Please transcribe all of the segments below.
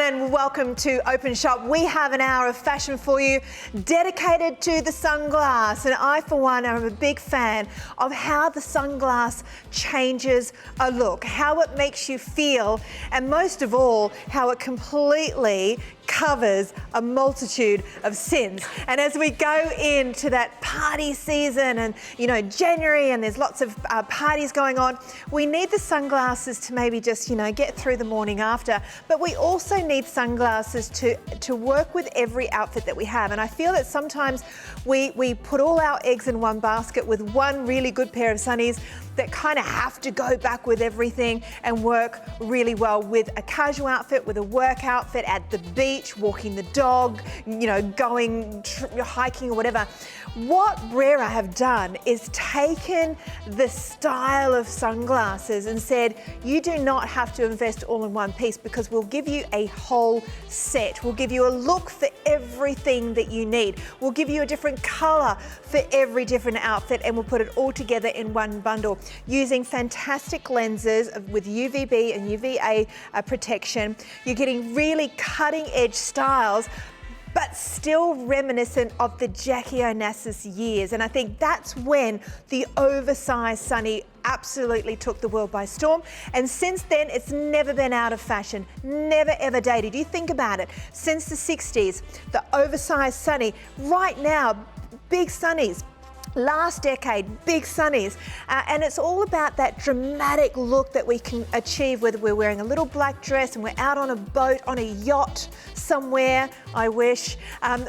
and welcome to Openshop. We have an hour of fashion for you dedicated to the sunglass, and I for one am a big fan of how the sunglass changes a look, how it makes you feel, and most of all how it completely covers a multitude of sins. And as we go into that party season and January, and there's lots of parties going on, we need the sunglasses to maybe just get through the morning after, but we also need sunglasses to work with every outfit that we have. And I feel that sometimes we put all our eggs in one basket with one really good pair of sunnies that kind of have to go back with everything and work really well with a casual outfit, with a work outfit, at the beach, walking the dog, going hiking or whatever. What Brera have done is taken the style of sunglasses and said, you do not have to invest all in one piece, because we'll give you a whole set. We'll give you a look for everything that you need. We'll give you a different color for every different outfit, and we'll put it all together in one bundle using fantastic lenses with UVB and UVA protection. You're getting really cutting edge styles, but still reminiscent of the Jackie Onassis years. And I think that's when the oversized sunny absolutely took the world by storm. And since then, it's never been out of fashion, never ever dated. You think about it, since the 60s, the oversized sunny, right now, big sunnies. Last decade, big sunnies, and it's all about that dramatic look that we can achieve whether we're wearing a little black dress and we're out on a boat, on a yacht somewhere, I wish,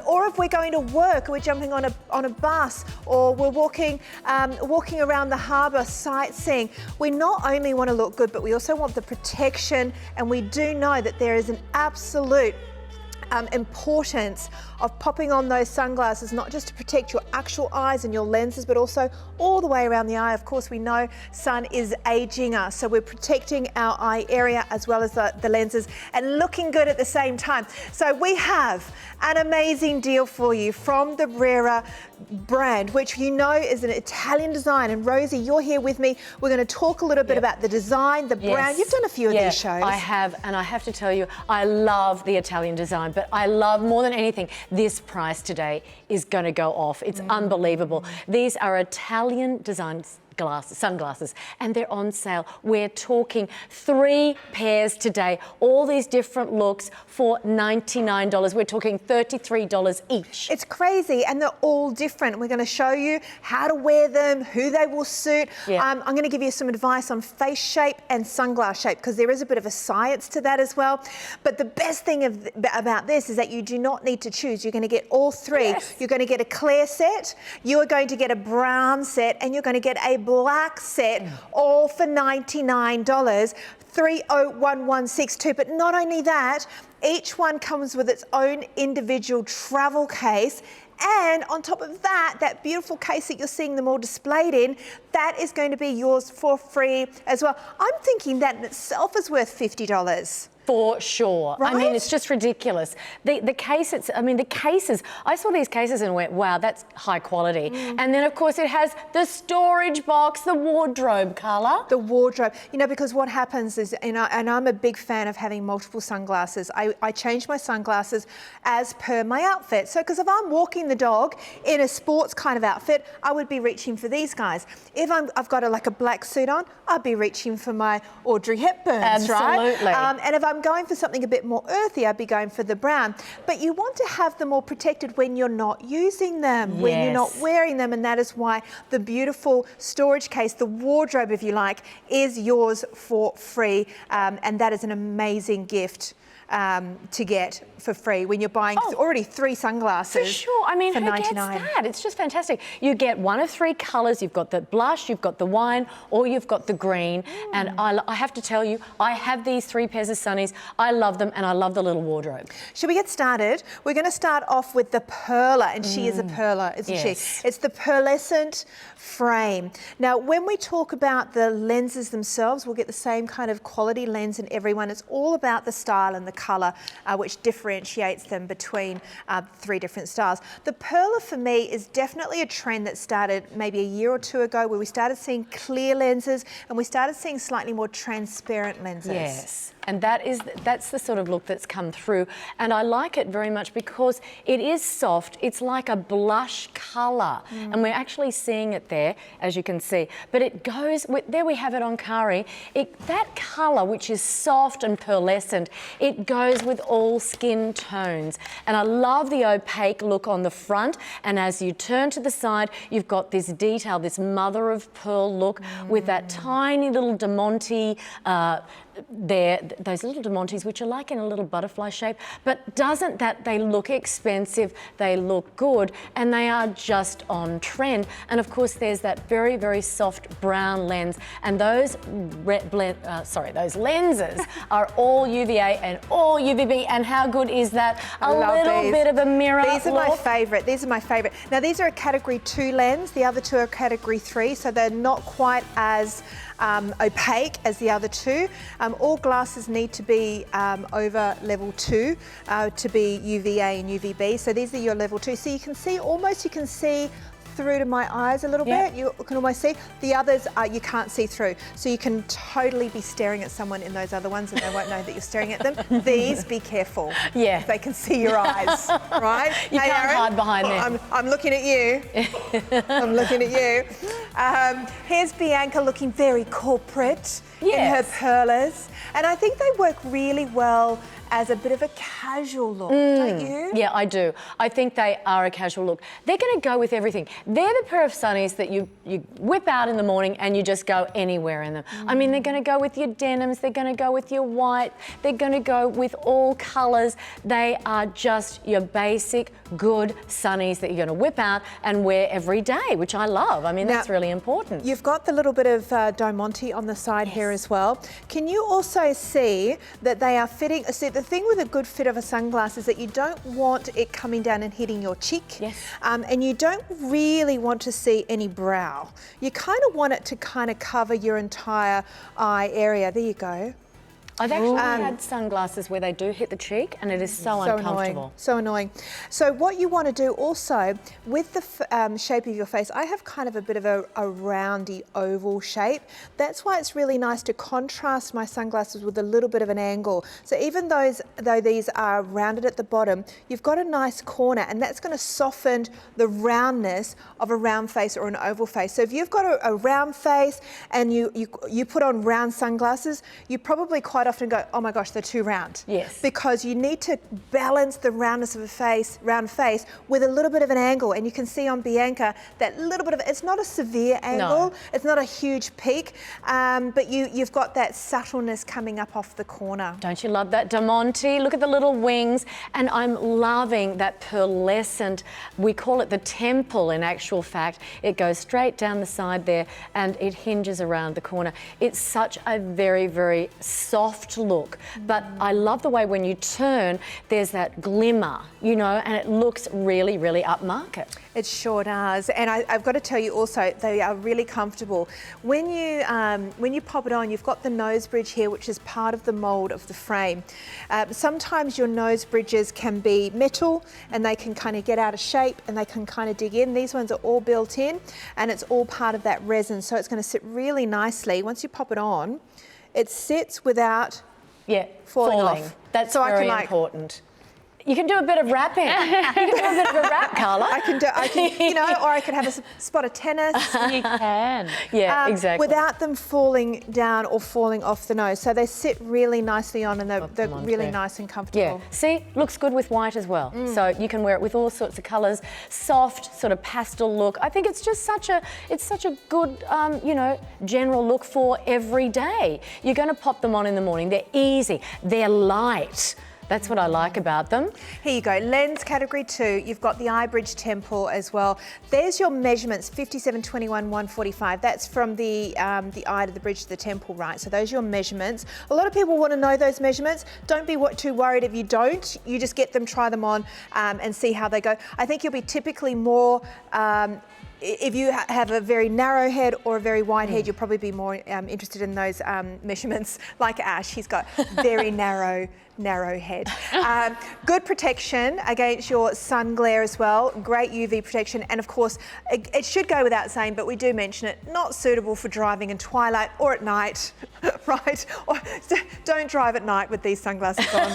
or if we're going to work, we're jumping on a bus, or we're walking around the harbour sightseeing. We not only want to look good, but we also want the protection, and we do know that there is an absolute importance of popping on those sunglasses, not just to protect your actual eyes and your lenses, but also all the way around the eye. Of course, we know sun is aging us, so we're protecting our eye area as well as the lenses, and looking good at the same time. So we have an amazing deal for you from the Brera brand, which is an Italian design. And Rosie, you're here with me. We're going to talk a little bit about the design, the brand. You've done a few of these shows. I have, and I have to tell you, I love the Italian design, but I love more than anything, this price today is going to go off. It's unbelievable. These are Italian designs. Sunglasses, and they're on sale. We're talking 3 pairs today, all these different looks for $99. We're talking $33 each. It's crazy, and they're all different. We're going to show you how to wear them, who they will suit. I'm going to give you some advice on face shape and sunglass shape, because there is a bit of a science to that as well. But the best thing about this is that you do not need to choose. You're going to get all 3. Yes. You're going to get a clear set, you are going to get a brown set, and you're going to get a black set, all for $99, 301162. But not only that, each one comes with its own individual travel case. And on top of that, that beautiful case that you're seeing them all displayed in, that is going to be yours for free as well. I'm thinking that in itself is worth $50. For sure. Right? I mean, it's just ridiculous. The cases, I saw these cases and went, wow, that's high quality. And then, of course, it has the storage box, the wardrobe colour. The wardrobe. Because what happens is, and I'm a big fan of having multiple sunglasses. I change my sunglasses as per my outfit. So, because if I'm walking the dog in a sports kind of outfit, I would be reaching for these guys. If I've got a black suit on, I'd be reaching for my Audrey Hepburns, right? Absolutely. And if I'm going for something a bit more earthy, I'd be going for the brown. But you want to have them all protected when you're not using them, when you're not wearing them, and that is why the beautiful storage case, the wardrobe, if you like, is yours for free. And that is an amazing gift to get for free when you're buying already 3 sunglasses. For sure. I mean, for who $99. gets that? It's just fantastic. You get one of 3 colours. You've got the blush, you've got the wine, or you've got the green. And I have to tell you, I have these 3 pairs of sunnies. I love them, and I love the little wardrobe. Should we get started? We're going to start off with the perler, and she is a perler, isn't she? It's the pearlescent frame. Now, when we talk about the lenses themselves, we'll get the same kind of quality lens in everyone. It's all about the style and the colour, which differentiates them between 3 different styles. The perler for me is definitely a trend that started maybe a year or two ago, where we started seeing clear lenses and we started seeing slightly more transparent lenses. Yes. And that's the sort of look that's come through. And I like it very much because it is soft. It's like a blush colour. And we're actually seeing it there, as you can see. But it goes, there we have it on Kari. That colour, which is soft and pearlescent, it goes with all skin tones. And I love the opaque look on the front. And as you turn to the side, you've got this detail, this mother of pearl look with that tiny little diamante there, those little diamantes, which are like in a little butterfly shape, but doesn't that they look expensive, they look good, and they are just on trend. And of course there's that very, very soft brown lens, and those those lenses are all UVA and all UVB, and how good is that? A little bit of a mirror These are look. my favourite. These are my favourite. Now these are a category 2 lens, the other two are category 3, so they're not quite as opaque as the other two. All glasses need to be over level 2 to be UVA and UVB. So these are your level 2. So you can see, almost you can see through to my eyes a little bit. You can almost see. The others you can't see through. So you can totally be staring at someone in those other ones and they won't know that you're staring at them. These, be careful. Yeah. They can see your eyes, right? You can't Aaron, hide behind them. I'm looking at you. I'm looking at you. Here's Bianca looking very corporate in her pearlers. And I think they work really well as a bit of a casual look, don't you? Yeah, I do. I think they are a casual look. They're going to go with everything. They're the pair of sunnies that you whip out in the morning and you just go anywhere in them. I mean, they're going to go with your denims, they're going to go with your white, they're going to go with all colours. They are just your basic, good sunnies that you're going to whip out and wear every day, which I love. I mean, that's really important. You've got the little bit of diamante on the side here as well. Can you also see that they are fitting? See, the thing with a good fit of a sunglass is that you don't want it coming down and hitting your cheek. And you don't really want to see any brow. You kind of want it to kind of cover your entire eye area. There you go. I've actually had sunglasses where they do hit the cheek and it is so uncomfortable. So annoying. So what you want to do also with the shape of your face, I have kind of a bit of a roundy oval shape. That's why it's really nice to contrast my sunglasses with a little bit of an angle. So even though these are rounded at the bottom, you've got a nice corner and that's going to soften the roundness of a round face or an oval face. So if you've got a round face and you put on round sunglasses, you probably quite often go, oh my gosh, they're too round. Yes. Because you need to balance the roundness of a round face with a little bit of an angle. And you can see on Bianca that little bit of, it's not a severe angle, it's not a huge peak, but you've got that subtleness coming up off the corner. Don't you love that diamante? Look at the little wings. And I'm loving that pearlescent, we call it the temple in actual fact. It goes straight down the side there and it hinges around the corner. It's such a very, very soft look, but I love the way when you turn, there's that glimmer, you know, and it looks really, really upmarket. It sure does, and I've got to tell you also, they are really comfortable. When you pop it on, you've got the nose bridge here, which is part of the mould of the frame. Sometimes your nose bridges can be metal, and they can kind of get out of shape, and they can kind of dig in. These ones are all built in, and it's all part of that resin, so it's going to sit really nicely. Once you pop it on, it sits without falling off. That's so very important. You can do a bit of rapping. You can do a bit of a rap, Carla. I can, you know, or I could have a spot of tennis. You can. Yeah, exactly. Without them falling down or falling off the nose. So they sit really nicely on and they're really nice and comfortable. Yeah, see, looks good with white as well. So you can wear it with all sorts of colours, soft, sort of pastel look. I think it's just such a good, you know, general look for every day. You're going to pop them on in the morning. They're easy. They're light. That's what I like about them. Here you go, lens category 2. You've got the eye bridge temple as well. There's your measurements, 57, 21, 145. That's from the eye to the bridge to the temple, right? So those are your measurements. A lot of people want to know those measurements. Don't be too worried if you don't. You just get them, try them on and see how they go. I think you'll be typically more if you have a very narrow head or a very wide head, you'll probably be more interested in those measurements. Like Ash, he's got very narrow head. Good protection against your sun glare as well. Great UV protection, and of course, it should go without saying, but we do mention it, not suitable for driving in twilight or at night, right? Or don't drive at night with these sunglasses on.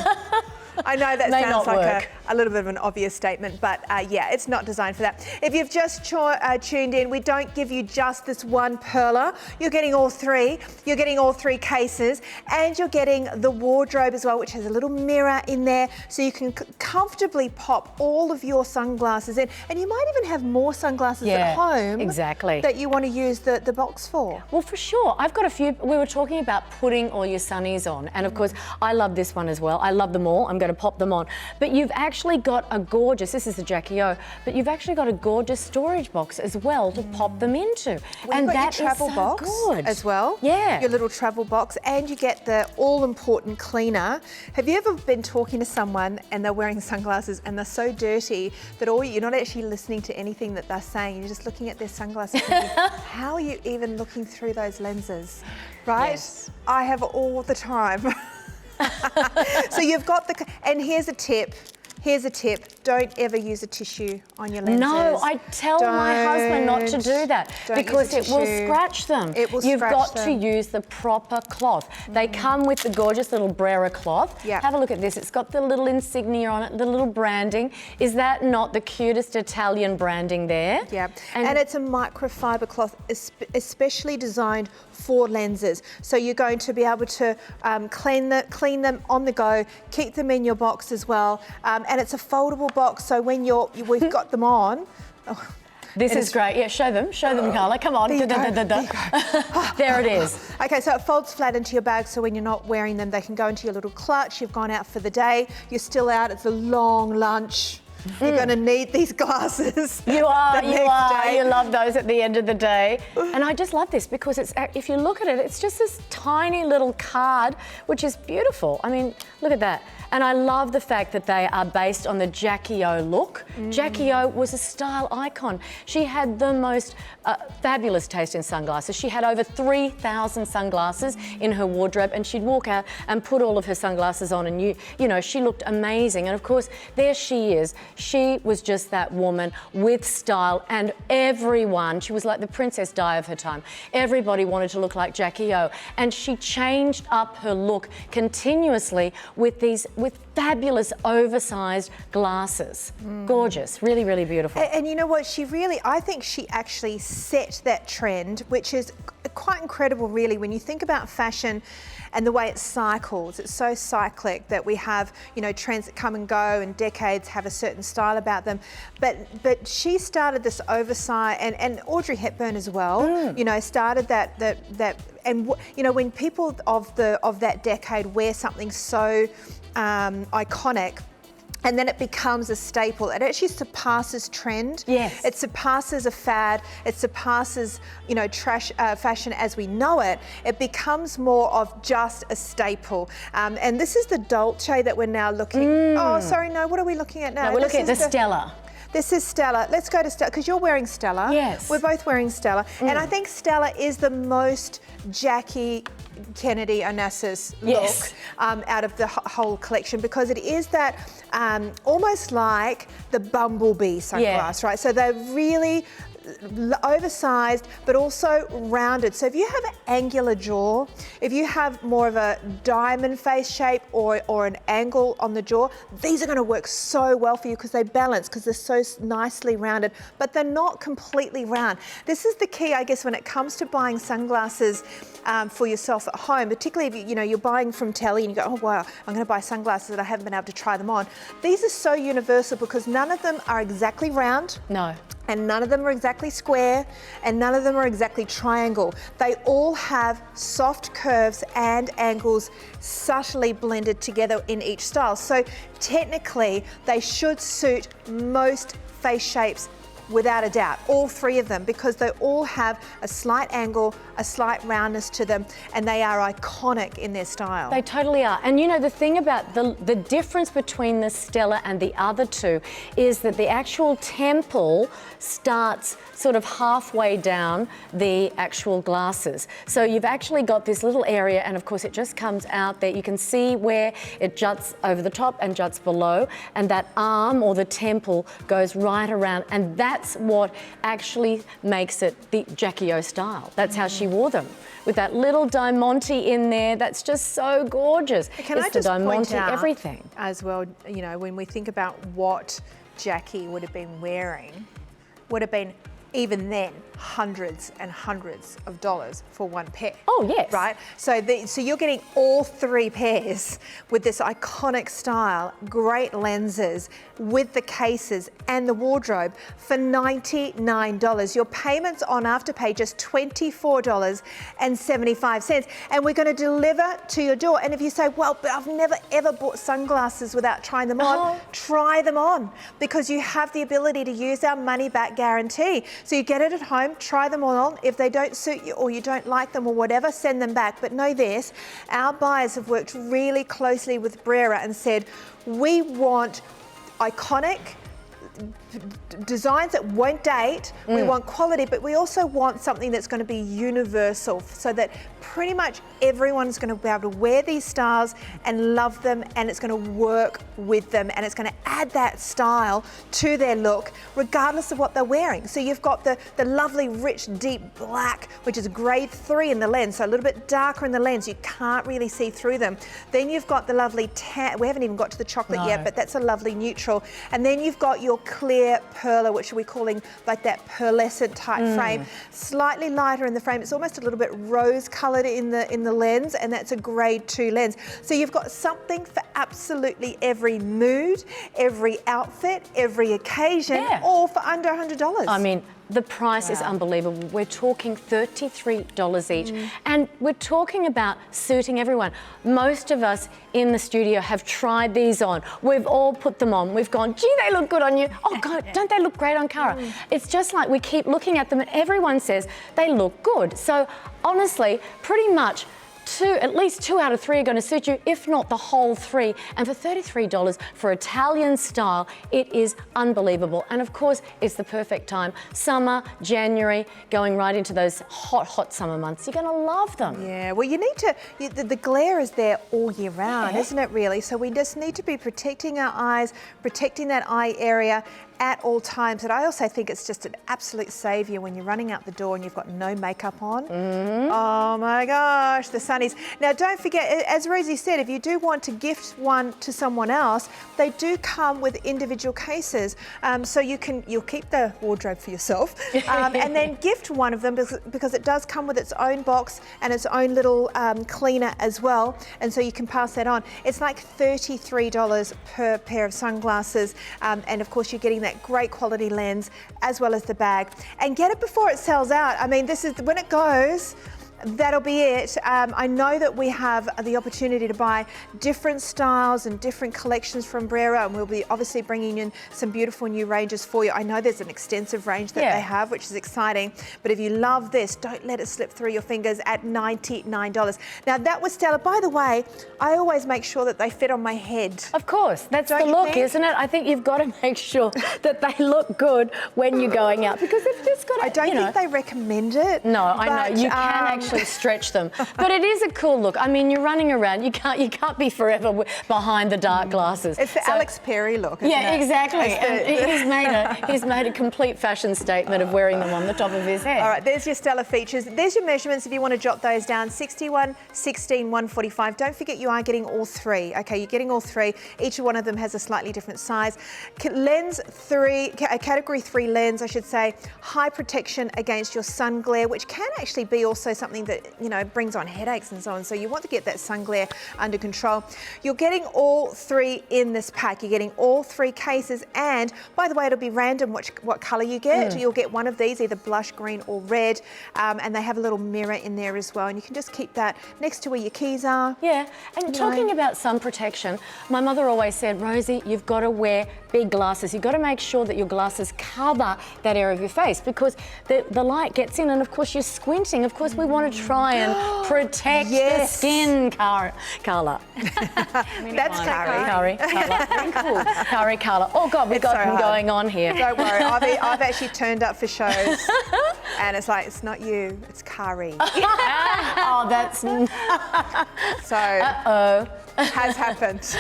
I know that sounds like a little bit of an obvious statement, but yeah, it's not designed for that. If you've just tuned in, we don't give you just this one perler. You're getting all three. You're getting all three cases, and you're getting the wardrobe as well, which has a little mirror in there, so you can comfortably pop all of your sunglasses in. And you might even have more sunglasses at home that you want to use the box for. Well, for sure. I've got a few. We were talking about putting all your sunnies on, and of course, I love this one as well. I love them all. I'm going to pop them on. But you've actually got a gorgeous, this is the Jackie O, but you've actually got a gorgeous storage box as well to pop them into. And that your travel box good as well. Yeah. Your little travel box, and you get the all-important cleaner. Have you ever been talking to someone and they're wearing sunglasses and they're so dirty that you're not actually listening to anything that they're saying, you're just looking at their sunglasses thinking, how are you even looking through those lenses, right? Yes. I have all the time. So you've got and here's a tip. Here's a tip, don't ever use a tissue on your lenses. No, I tell my husband not to do that because it will scratch them. It will You've scratch got them. to use the proper cloth. They come with the gorgeous little Brera cloth. Yeah. Have a look at this. It's got the little insignia on it, the little branding. Is that not the cutest Italian branding there? Yeah, and it's a microfiber cloth, especially designed for lenses. So you're going to be able to clean them on the go, keep them in your box as well. And it's a foldable box, so when we've got them on. This is great. Yeah, show them, Carla. Come on. There it is. Okay, so it folds flat into your bag, so when you're not wearing them, they can go into your little clutch. You've gone out for the day. You're still out. It's a long lunch. You're going to need these glasses. You are. Day. You love those at the end of the day. And I just love this because if you look at it, it's just this tiny little card, which is beautiful. I mean, look at that. And I love the fact that they are based on the Jackie O look. Jackie O was a style icon. She had the most fabulous taste in sunglasses. She had over 3,000 sunglasses in her wardrobe, and she'd walk out and put all of her sunglasses on, and you know, she looked amazing. And of course, there she is. She was just that woman with style, and everyone, she was like the Princess Di of her time. Everybody wanted to look like Jackie O, and she changed up her look continuously with fabulous oversized glasses. Gorgeous, really, really beautiful. And you know what, I think she actually set that trend, which is quite incredible really when you think about fashion and the way it cycles. It's so cyclic that we have, you know, trends that come and go, and decades have a certain style about them. But she started this oversized, and Audrey Hepburn as well, you know, started that and you know, when people of that decade wear something so iconic, and then it becomes a staple, it actually surpasses trend. Yes. It surpasses a fad. It surpasses, you know, fashion as we know it. It becomes more of just a staple. And this is the Dolce that we're now looking. Oh, sorry, no. What are we looking at now? No, we're looking at the Stella. This is Stella. Let's go to Stella, because you're wearing Stella. Yes. We're both wearing Stella. And I think Stella is the most Jackie Kennedy Onassis look out of the whole collection, because it is that almost like the bumblebee sunglass, right? So they're really oversized but also rounded. So if you have an angular jaw, if you have more of a diamond face shape or an angle on the jaw, these are going to work so well for you because they balance, because they're so nicely rounded, but they're not completely round. This is the key, I guess, when it comes to buying sunglasses for yourself at home, particularly if you're buying from telly and you go, oh wow, I'm going to buy sunglasses that I haven't been able to try them on. These are so universal because none of them are exactly round. No. And none of them are exactly square, and none of them are exactly triangle. They all have soft curves and angles subtly blended together in each style. So technically, they should suit most face shapes without a doubt, all three of them, because they all have a slight angle, a slight roundness to them, and they are iconic in their style. They totally are. And you know, the thing about the difference between the Stella and the other two is that the actual temple starts sort of halfway down the actual glasses. So you've actually got this little area, and of course it just comes out there. You can see where it juts over the top and juts below, and that arm or the temple goes right around, and that's what actually makes it the Jackie O style. That's how she wore them, with that little diamante in there. That's just so gorgeous. Can I just point out everything as well, you know, when we think about what Jackie would have been wearing, would have been even then hundreds and hundreds of dollars for one pair. Oh yes. Right? So you're getting all three pairs with this iconic style, great lenses, with the cases and the wardrobe for $99. Your payments on Afterpay just $24.75, and we're going to deliver to your door. And if you say, well, but I've never ever bought sunglasses without trying them on, try them on, because you have the ability to use our money back guarantee. So you get it at home, try them all on. If they don't suit you or you don't like them or whatever, send them back. But know this, our buyers have worked really closely with Brera and said, we want iconic designs that won't date. We want quality, but we also want something that's going to be universal, so that pretty much everyone's going to be able to wear these styles and love them, and it's going to work with them, and it's going to add that style to their look regardless of what they're wearing. So you've got the lovely rich deep black, which is grade 3 in the lens, so a little bit darker in the lens, you can't really see through them. Then you've got the lovely tan, we haven't even got to the chocolate yet, but that's a lovely neutral. And then you've got your clear perla, which we're calling like that pearlescent type frame, slightly lighter in the frame. It's almost a little bit rose coloured in the lens, and that's a grade 2 lens. So you've got something for absolutely every mood, every outfit, every occasion, all for under $100. I mean, the price is unbelievable. We're talking $33 each. And we're talking about suiting everyone. Most of us in the studio have tried these on. We've all put them on. We've gone, gee, they look good on you. Oh, God, don't they look great on Cara? It's just like we keep looking at them and everyone says they look good. So honestly, pretty much at least 2 out of 3 are going to suit you, if not the whole 3. And for $33 for Italian style, it is unbelievable. And of course, it's the perfect time. Summer, January, going right into those hot, hot summer months. You're going to love them. Yeah, well, you need to, the glare is there all year round, isn't it really? So we just need to be protecting our eyes, protecting that eye area at all times. And I also think it's just an absolute saviour when you're running out the door and you've got no makeup on. Oh my gosh, the sunnies. Now don't forget, as Rosie said, if you do want to gift one to someone else, they do come with individual cases. So you'll keep the wardrobe for yourself and then gift one of them, because it does come with its own box and its own little cleaner as well. And so you can pass that on. It's like $33 per pair of sunglasses. And of course you're getting that great quality lens as well as the bag, and get it before it sells out. I mean, this is when it goes, that'll be it. I know that we have the opportunity to buy different styles and different collections from Brera, and we'll be obviously bringing in some beautiful new ranges for you. I know there's an extensive range that they have, which is exciting, but if you love this, don't let it slip through your fingers at $99. Now that was Stella. By the way, I always make sure that they fit on my head. Of course, that's the look, isn't it? I think you've got to make sure that they look good when you're going out, because they've just got to, I don't think they recommend it. No, I know, you can actually stretch them, but it is a cool look. I mean, you're running around, you can't be forever behind the dark glasses. It's the Alex Perry look, isn't it? Exactly. And he's made a complete fashion statement of wearing them on the top of his head. All right, there's your Stella features. There's your measurements if you want to jot those down. 61, 16, 145. Don't forget you are getting all 3. Okay, you're getting all 3. Each one of them has a slightly different size. Lens 3, category 3 lens, I should say. High protection against your sun glare, which can actually be also something something that, you know, brings on headaches and so on. So you want to get that sun glare under control. You're getting all 3 in this pack. You're getting all 3 cases, and by the way, it'll be random what colour you get. You'll get one of these, either blush green or red, and they have a little mirror in there as well, and you can just keep that next to where your keys are. Yeah, and talking about sun protection, my mother always said, Rosie, you've got to wear big glasses. You've got to make sure that your glasses cover that area of your face, because the light gets in, and of course you're squinting. Of course we want to try and protect the skin colour. That's Curry colour. Very cool. Curry colour. Oh God, we've got them going on here. Don't worry, I've actually turned up for shows and it's like, it's not you, it's curry. Oh, that's... So, has happened.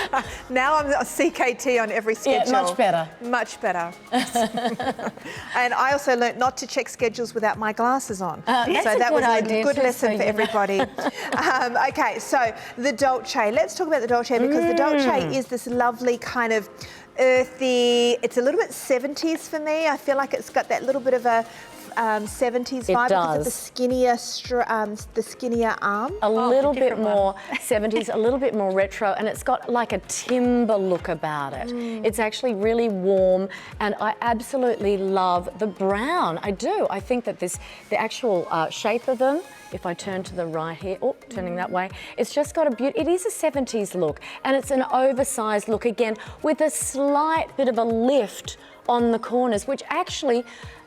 Now I'm a CKT on every schedule. Yeah, much better. Much better. And I also learnt not to check schedules without my glasses on. So that was a good lesson for everybody. Okay, so the Dolce. Let's talk about the Dolce, because the Dolce is this lovely kind of earthy, it's a little bit 70s for me. I feel like it's got that little bit of a 70s vibe because of the skinnier arm. A little bit more 70s, a little bit more retro, and it's got like a timber look about it. It's actually really warm, and I absolutely love the brown. I do. I think that the actual shape of them, if I turn to the right here, turning that way, it's just got a beauty. It is a 70s look, and it's an oversized look again with a slight bit of a lift on the corners, which actually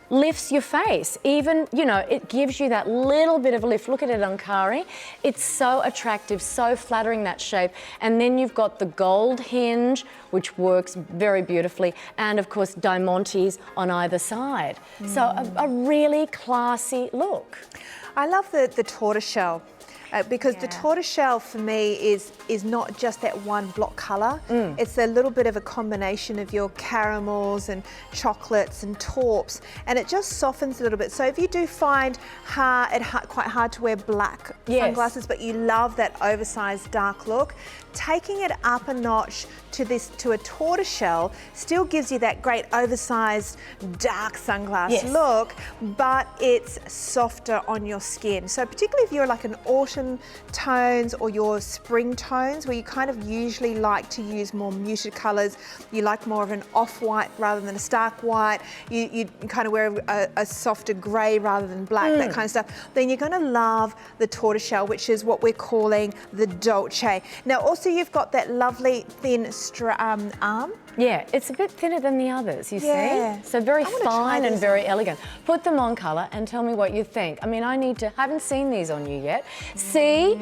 lifts your face. Even, you know, it gives you that little bit of a lift. Look at it on Kari. It's so attractive, so flattering, that shape. And then you've got the gold hinge, which works very beautifully, and of course diamantes on either side. So a really classy look. I love the tortoiseshell. Because the tortoiseshell for me is not just that one block colour. It's a little bit of a combination of your caramels and chocolates and taupes, and it just softens a little bit. So if you do find quite hard to wear black sunglasses, but you love that oversized dark look, taking it up a notch to a tortoiseshell still gives you that great oversized dark sunglass look, but it's softer on your skin. So particularly if you're like an autumn tones or your spring tones, where you kind of usually like to use more muted colours, you like more of an off-white rather than a stark white, you kind of wear a softer grey rather than black, that kind of stuff, then you're going to love the tortoiseshell, which is what we're calling the Dolce. Now also you've got that lovely thin arm. Yeah, it's a bit thinner than the others, you see? So very fine and very elegant. Put them on colour and tell me what you think. I mean, haven't seen these on you yet. See?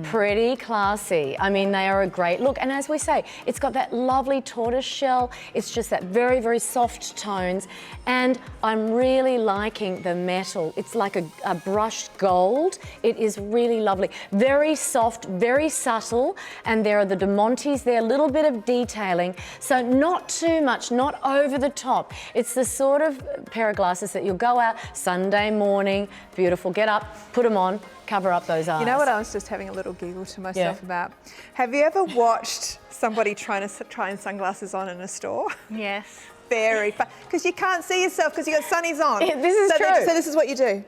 Pretty classy. I mean, they are a great look. And as we say, it's got that lovely tortoise shell. It's just that very, very soft tones. And I'm really liking the metal. It's like a brushed gold. It is really lovely. Very soft, very subtle. And there are the diamantes there, a little bit of detailing. So not too much, not over the top. It's the sort of pair of glasses that you'll go out Sunday morning, beautiful, get up, put them on, cover up those eyes. You know what I was just having a little giggle to myself about? Have you ever watched somebody trying sunglasses on in a store? Yes. Very fun, because you can't see yourself because you've got sunnies on. Yeah, this is true. So this is what you do.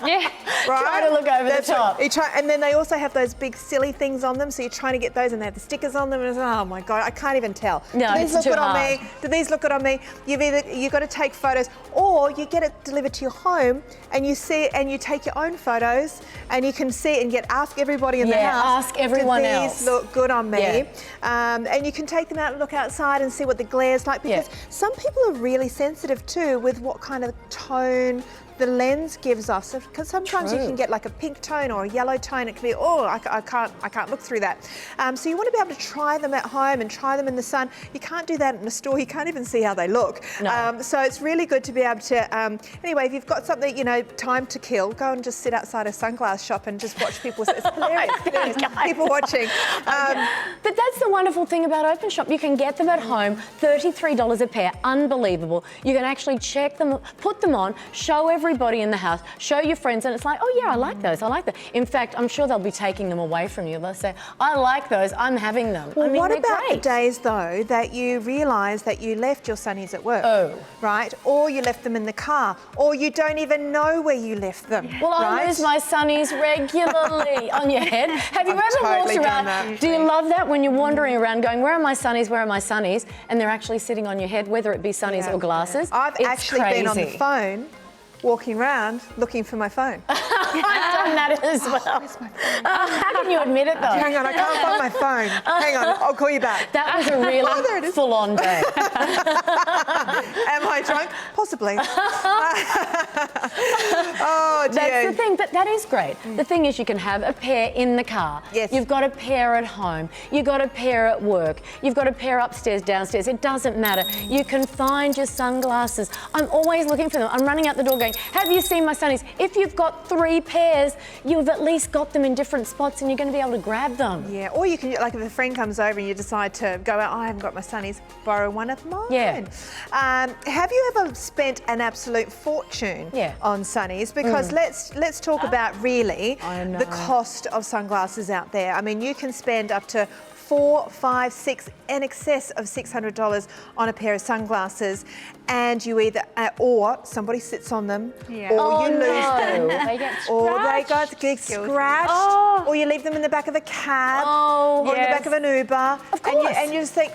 Yeah. Right? Try to look over the top. And then they also have those big silly things on them, so you're trying to get those, and they have the stickers on them, and it's, oh my God, I can't even tell. No, do these it's look too good on hard. me? Do these look good on me? You've got to take photos, or you get it delivered to your home, and you see it, and you take your own photos, and you can see it and ask everybody in the house. Ask everyone else. Do these look good on me? And you can take them out and look outside and see what the glare's like, because some people are really sensitive too with what kind of tone the lens gives us, because sometimes you can get like a pink tone or a yellow tone. It can be, oh, I can't look through that. So you want to be able to try them at home and try them in the sun. You can't do that in a store. You can't even see how they look. No. So it's really good to be able to, anyway, if you've got something, you know, time to kill, go and just sit outside a sunglass shop and just watch people. It's hilarious. People watching. But that's the wonderful thing about Openshop. You can get them at home, $33 a pair, unbelievable. You can actually check them, put them on, show everybody everybody in the house, show your friends, and it's like, oh yeah, I like those, I like that. In fact, I'm sure they'll be taking them away from you. They'll say, I like those, I'm having them. Well, I mean, what they're about great. the days, though, that you realise that you left your sunnies at work? Oh. Right? Or you left them in the car, or you don't even know where you left them. Well, right? I lose my sunnies regularly on your head. Have you ever totally walked done around? that. Do you love that when you're wandering around going, where are my sunnies, where are my sunnies? And they're actually sitting on your head, whether it be sunnies or glasses. I've It's actually crazy. been on the phone, walking around, looking for my phone. I've done that as well. How can you admit it though? Hang on, I can't find my phone. Hang on, I'll call you back. That was a there it really is. full-on day. Am I drunk? Possibly. Oh, dear. That's the thing, but that is great. The thing is you can have a pair in the car. Yes. You've got a pair at home. You've got a pair at work. You've got a pair upstairs, downstairs. It doesn't matter. You can find your sunglasses. I'm always looking for them. I'm running out the door going, have you seen my sunnies? If you've got 3 pairs, you've at least got them in different spots and you're going to be able to grab them. Yeah, or you can, like if a friend comes over and you decide to go out, I haven't got my sunnies, borrow one of mine. Yeah. Have you ever spent an absolute fortune on sunnies? Because let's talk about really I know. the cost of sunglasses out there. I mean, you can spend up to 4, 5, 6, in excess of $600 on a pair of sunglasses, and you either, or somebody sits on them, or you lose them, They get or they scratched. get scratched, or you leave them in the back of a cab, or in the back of an Uber, and you just think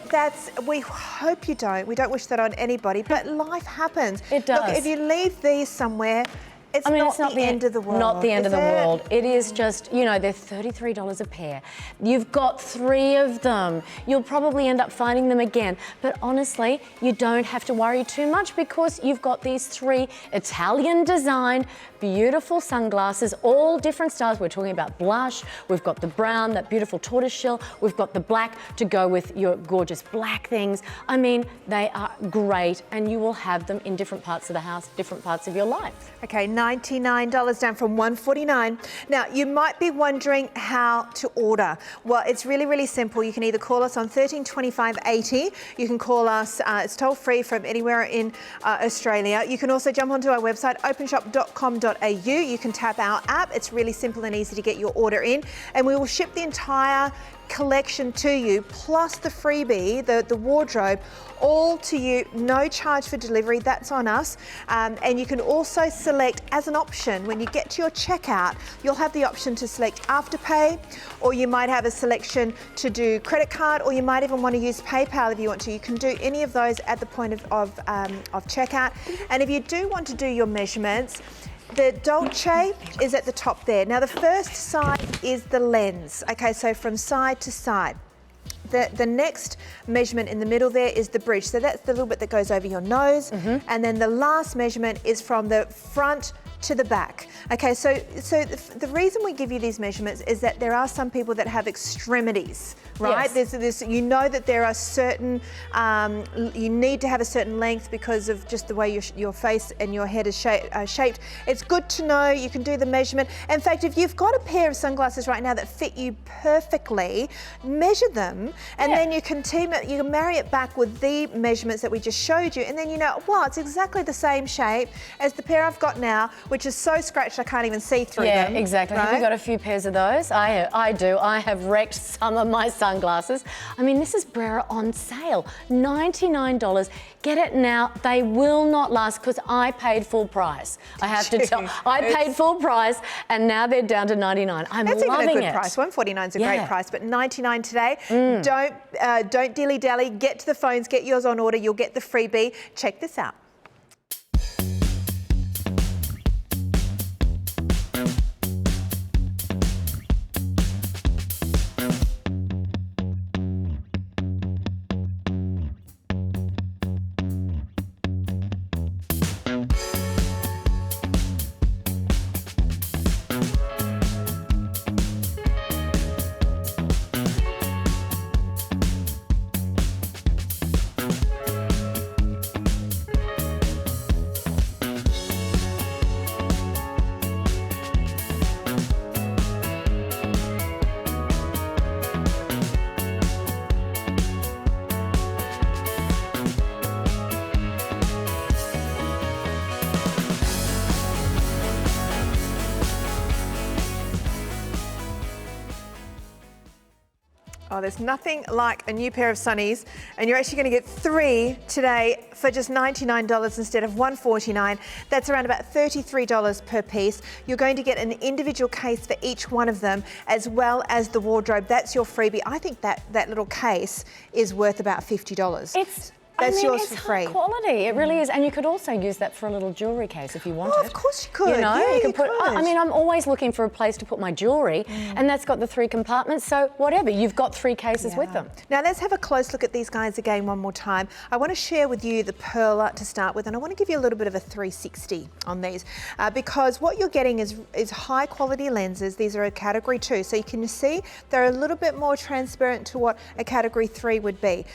we hope you don't. We don't wish that on anybody, but life happens. It does. Look, if you leave these somewhere, it's not the end of the world. Not the end of the is it? world. It is just, you know, they're $33 a pair. You've got 3 of them. You'll probably end up finding them again. But honestly, you don't have to worry too much because you've got these 3 Italian designed, beautiful sunglasses, all different styles. We're talking about blush. We've got the brown, that beautiful tortoiseshell. We've got the black to go with your gorgeous black things. I mean, they are great and you will have them in different parts of the house, different parts of your life. Okay, $99 down from $149. Now, you might be wondering how to order. Well, it's really, really simple. You can either call us on 132580. You can call us, it's toll free from anywhere in Australia. You can also jump onto our website, openshop.com.au. You can tap our app. It's really simple and easy to get your order in, and we will ship the entire collection to you, plus the freebie, the wardrobe, all to you, no charge for delivery. That's on us. And you can also select as an option when you get to your checkout, you'll have the option to select Afterpay, or you might have a selection to do credit card, or you might even want to use PayPal if you want to. You can do any of those at the point of checkout. And if you do want to do your measurements, the Dolce is at the top there. Now, the first side is the lens. Okay, so from side to side. The next measurement in the middle there is the bridge. So that's the little bit that goes over your nose. And then the last measurement is from the front to the back. Okay, so the reason we give you these measurements is that there are some people that have extremities, right? Yes. There's you know that there are certain, you need to have a certain length because of just the way your face and your head is shaped. It's good to know. You can do the measurement. In fact, if you've got a pair of sunglasses right now that fit you perfectly, measure them, and then you can you can marry it back with the measurements that we just showed you, and then you know, well, it's exactly the same shape as the pair I've got now, which is so scratched I can't even see through them. Yeah, exactly. Right? Have you got a few pairs of those? I do. I have wrecked some of my sunglasses. I mean, this is Brera on sale, $99. Get it now. They will not last because I paid full price. I have to tell. I paid full price and now they're down to $99. I'm That's loving even a good it. price. $149 is a great price, but $99 today. Don't dilly-dally. Get to the phones. Get yours on order. You'll get the freebie. Check this out. Oh, there's nothing like a new pair of sunnies, and you're actually going to get 3 today for just $99 instead of $149. That's around about $33 per piece. You're going to get an individual case for each one of them, as well as the wardrobe. That's your freebie. I think that little case is worth about $50. That's yours for free. It's high quality. It really is. And you could also use that for a little jewellery case if you wanted. Oh, of course you could. You know, yeah, you can put. could. I mean, I'm always looking for a place to put my jewellery, and that's got the 3 compartments. So whatever, you've got 3 cases with them. Now let's have a close look at these guys again one more time. I want to share with you the perla to start with, and I want to give you a little bit of a 360 on these because what you're getting is high quality lenses. These are a category 2, so you can see they're a little bit more transparent to what a category 3 would be,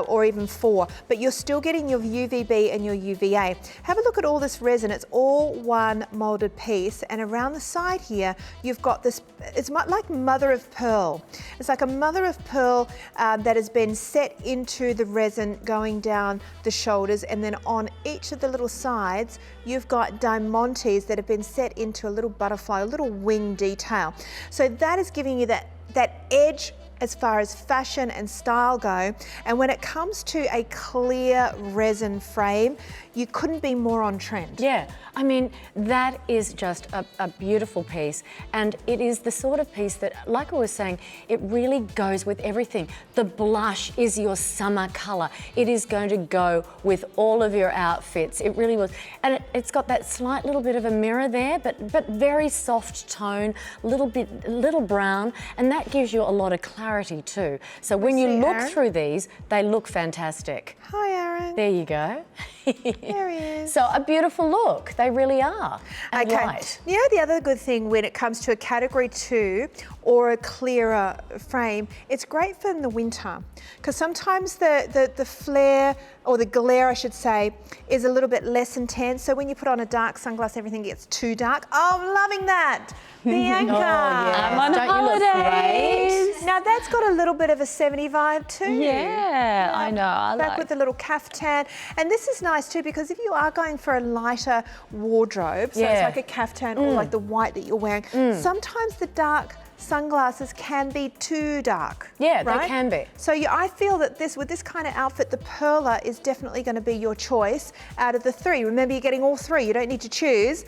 or even 4. But you're still getting your UVB and your UVA. Have a look at all this resin. It's all one molded piece, and around the side here you've got this, it's like mother of pearl. It's like a mother of pearl that has been set into the resin going down the shoulders, and then on each of the little sides you've got diamantes that have been set into a little butterfly, a little wing detail. So that is giving you that edge as far as fashion and style go. And when it comes to a clear resin frame, you couldn't be more on trend. Yeah, I mean, that is just a beautiful piece. And it is the sort of piece that, like I was saying, it really goes with everything. The blush is your summer colour. It is going to go with all of your outfits. It really was. And it's got that slight little bit of a mirror there, but very soft tone, little brown, and that gives you a lot of clarity too. So when you look Aaron through these, they look fantastic. Hi, Aaron. There you go. There he is. So a beautiful look. They really are. And light. You know, the other good thing when it comes to a category 2 or a clearer frame, it's great for in the winter because sometimes the flare or the glare, I should say, is a little bit less intense. So when you put on a dark sunglass, everything gets too dark. Oh, I'm loving that. Bianca. I'm on Don't holidays. You look great? Now that's got a little bit of a 70s vibe too. Yeah, I know. I Back like. with the little caftan. And this is nice too because if you are going for a lighter wardrobe, so it's like a caftan or like the white that you're wearing, sometimes the dark sunglasses can be too dark. Yeah, right? they can be. So I feel that with this kind of outfit, the perla is definitely going to be your choice out of the 3. Remember, you're getting all 3. You don't need to choose.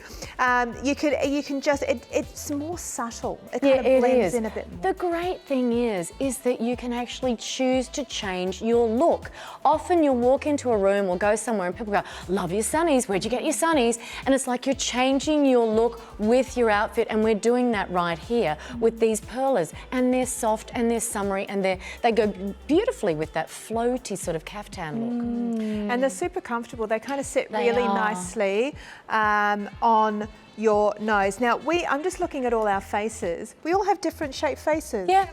You can just, it's more subtle. It kind of blends in a bit more. The great thing is that you can actually choose to change your look. Often you'll walk into a room or go somewhere and people go, love your sunnies, where'd you get your sunnies? And it's like you're changing your look with your outfit, and we're doing that right here with these perlas, and they're soft and they're summery, and they go beautifully with that floaty sort of caftan look. And they're super comfortable. They kind of sit really nicely on your nose. Now, I'm just looking at all our faces. We all have different shaped faces. Yeah.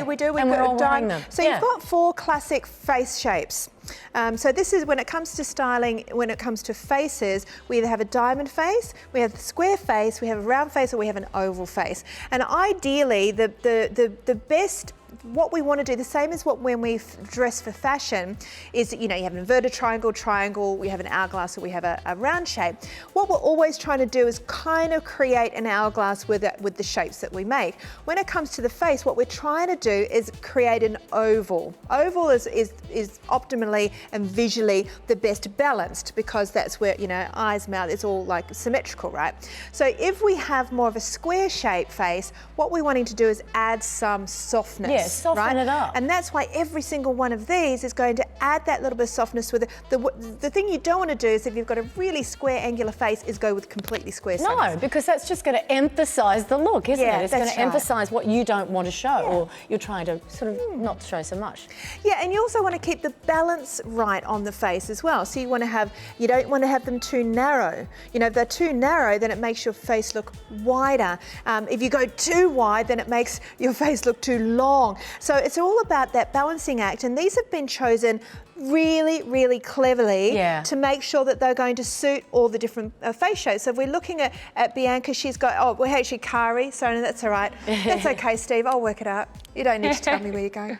We do. And we're all wearing them. So you've got 4 classic face shapes. So this is when it comes to styling, when it comes to faces, we either have a diamond face, we have a square face, we have a round face, or we have an oval face. And ideally, the best, what we want to do, the same as when we dress for fashion, is, you have an inverted triangle, we have an hourglass, or we have a round shape. What we're always trying to do is kind of create an hourglass with the shapes that we make. When it comes to the face, what we're trying to do is create an oval. Oval is optimally and visually the best balanced, because that's where, eyes, mouth, it's all like symmetrical, right? So if we have more of a square shaped face, what we're wanting to do is add some softness. Yes, soften it up. And that's why every single one of these is going to add that little bit of softness with it. The thing you don't want to do is, if you've got a really square angular face, is go with completely square No, sunnies. because that's just going to emphasise the look, isn't it? It's going to right. emphasise what you don't want to show, or you're trying to sort of not show so much. Yeah, and you also want to keep the balance right on the face as well. So you don't want to have them too narrow. If they're too narrow, then it makes your face look wider. If you go too wide, then it makes your face look too long. So it's all about that balancing act, and these have been chosen really, really cleverly to make sure that they're going to suit all the different face shapes. So if we're looking at Bianca, she's got, well, actually Kari, so no, that's all right. That's okay, Steve, I'll work it out. You don't need to tell me where you're going.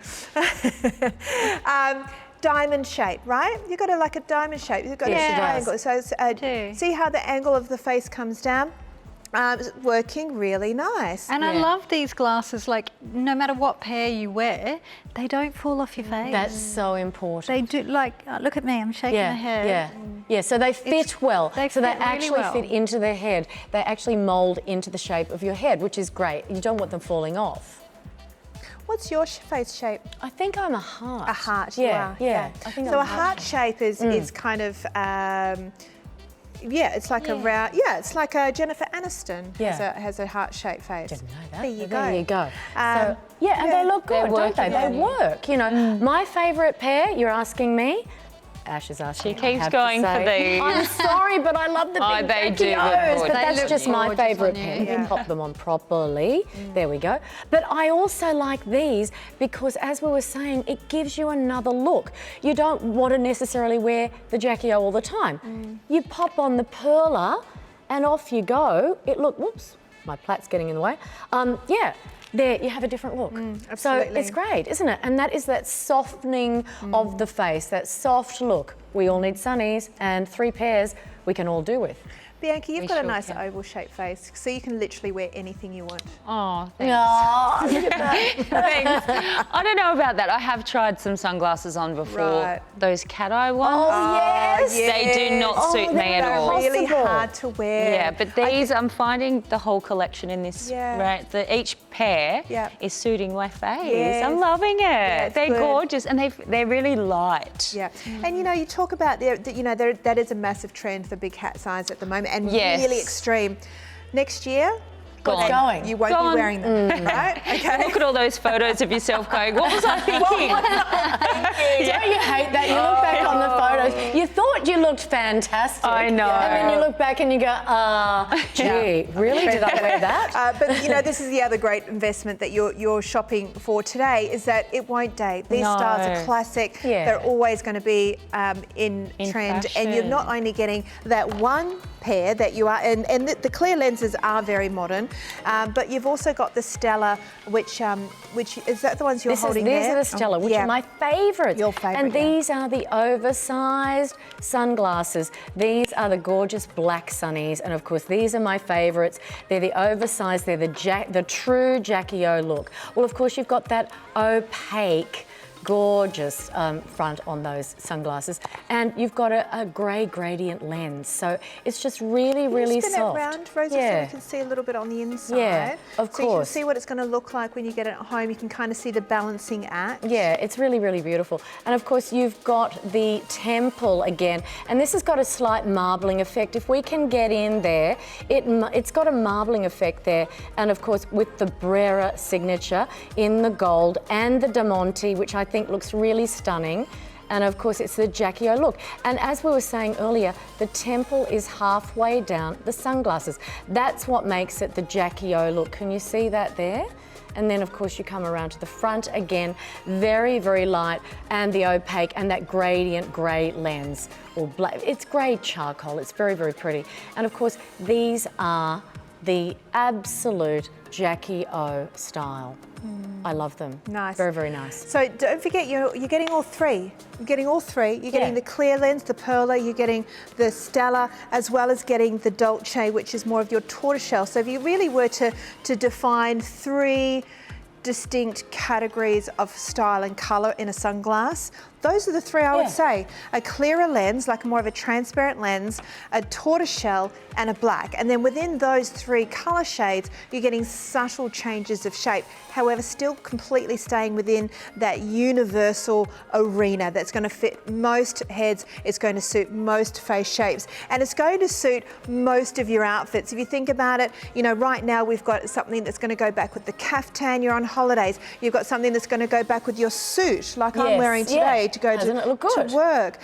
Diamond shape, right? You've got like a diamond shape. You've got a triangle. So see how the angle of the face comes down? Working really nice. And I love these glasses, like no matter what pair you wear, they don't fall off your face. That's so important. They do, like, look at me, I'm shaking my head. Yeah, so they fit well. They so fit they really actually well. fit into the head. They actually mould into the shape of your head, which is great. You don't want them falling off. What's your face shape? I think I'm a heart. A heart, Yeah. I think so I'm a heart shape is kind of, it's like a round, it's like a Jennifer Aniston has a heart-shaped face. Didn't know that. There you go. There you go. Um, And they look good, don't they? They work. You know, my favourite pair, you're asking me, Ash is asking. She keeps going for these. I'm sorry, but I love the big they do look Jackie O's, gorgeous. but They that's look just my gorgeous favourite on you. pair. You Yeah. can pop them on properly. There we go. But I also like these because, as we were saying, it gives you another look. You don't want to necessarily wear the Jackie O all the time. You pop on the perler and off you go. Whoops, my plait's getting in the way. There you have a different look. So absolutely. it's great, isn't it? And that is that softening of the face, that soft look. We all need sunnies, and 3 pairs we can all do with. Bianca, you've We got a sure nice can. oval-shaped face, so you can literally wear anything you want. Oh, thanks. Oh, look at that. Thanks. I don't know about that. I have tried some sunglasses on before. Right. Those cat eye ones. Oh, yes. They do not suit me at They're all. really Possible. hard to wear. Yeah, but these, I'm finding the whole collection in this, right? Each pair is suiting my face. Yes. I'm loving it. it's They're good. gorgeous and they're really light. Yeah, and you know, you talk about that is a massive trend for big hat size at the moment, and Yes. really extreme. Next year, Gone. Going. you won't Gone. be wearing them, right? Okay. Look at all those photos of yourself going, what was I thinking? Don't you hate that? You look back on the photos, you thought you looked fantastic. I know. And then you look back and you go, gee, really? Did I wear that? But you know, this is the other great investment that you're shopping for today, is that it won't date. These styles are classic. Yeah. They're always going to be in trend, and you're not only getting that one pair that you are, and the clear lenses are very modern, but you've also got the Stella, which is that the ones you're holding These there? are the Stella, which are my favourites. Your favourite, And these are the oversized sunglasses. These are the gorgeous black sunnies, and of course these are my favourites. They're the oversized. They're the true Jackie O look. Well, of course you've got that opaque, gorgeous front on those sunglasses, and you've got a grey gradient lens, so it's just really, really spin soft. it round, Rosie, so you can see a little bit on the inside. Yeah, of So you can course. see what it's going to look like when you get it at home. You can kind of see the balancing act. Yeah, it's really, really beautiful. And of course, you've got the temple again, and this has got a slight marbling effect. If we can get in there, it's got a marbling effect there. And of course, with the Brera signature in the gold and the Diamante, which I think looks really stunning. And of course, it's the Jackie O look. And as we were saying earlier, the temple is halfway down the sunglasses. That's what makes it the Jackie O look. Can you see that there? And then of course you come around to the front again, very, very light, and the opaque and that gradient grey lens, or black. It's grey charcoal, it's very, very pretty. And of course, these are the absolute Jackie O style. I love them. Nice. Very, very nice. So don't forget, you're getting all three. You're getting all three. You're getting the clear lens, the perla, you're getting the Stella, as well as getting the Dolce, which is more of your tortoiseshell. So if you really were to define 3 distinct categories of style and colour in a sunglass, those are the 3 I would say. A clearer lens, like more of a transparent lens, a tortoiseshell, and a black. And then within those 3 colour shades, you're getting subtle changes of shape. However, still completely staying within that universal arena that's going to fit most heads, it's going to suit most face shapes, and it's going to suit most of your outfits. If you think about it, you know, right now we've got something that's going to go back with the caftan, you're on holidays. You've got something that's going to go back with your suit, like I'm wearing today, to go Doesn't it look good? to work.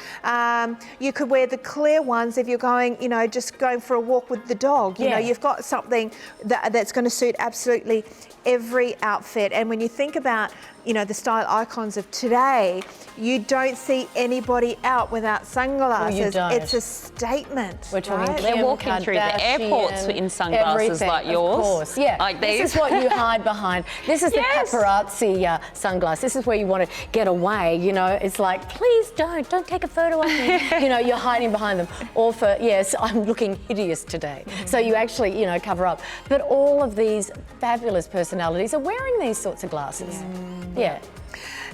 You could wear the clear ones if you're going, you know, just going for a walk with the dog. You know, you've got something that's going to suit absolutely every outfit. And when you think about, you know, the style icons of today, you don't see anybody out without sunglasses. Well, you don't. It's a statement. We're talking right? They're Kim walking through the airports Kardashian, in sunglasses everything, like yours. Of course, yeah. Like this these. is what you hide behind. This is Yes. the paparazzi sunglass. This is where you want to get away, you know. It's like, please don't take a photo of me. You know, you're hiding behind them. Or for, yes, I'm looking hideous today. So you actually, you know, cover up. But all of these fabulous personalities are wearing these sorts of glasses. Yeah.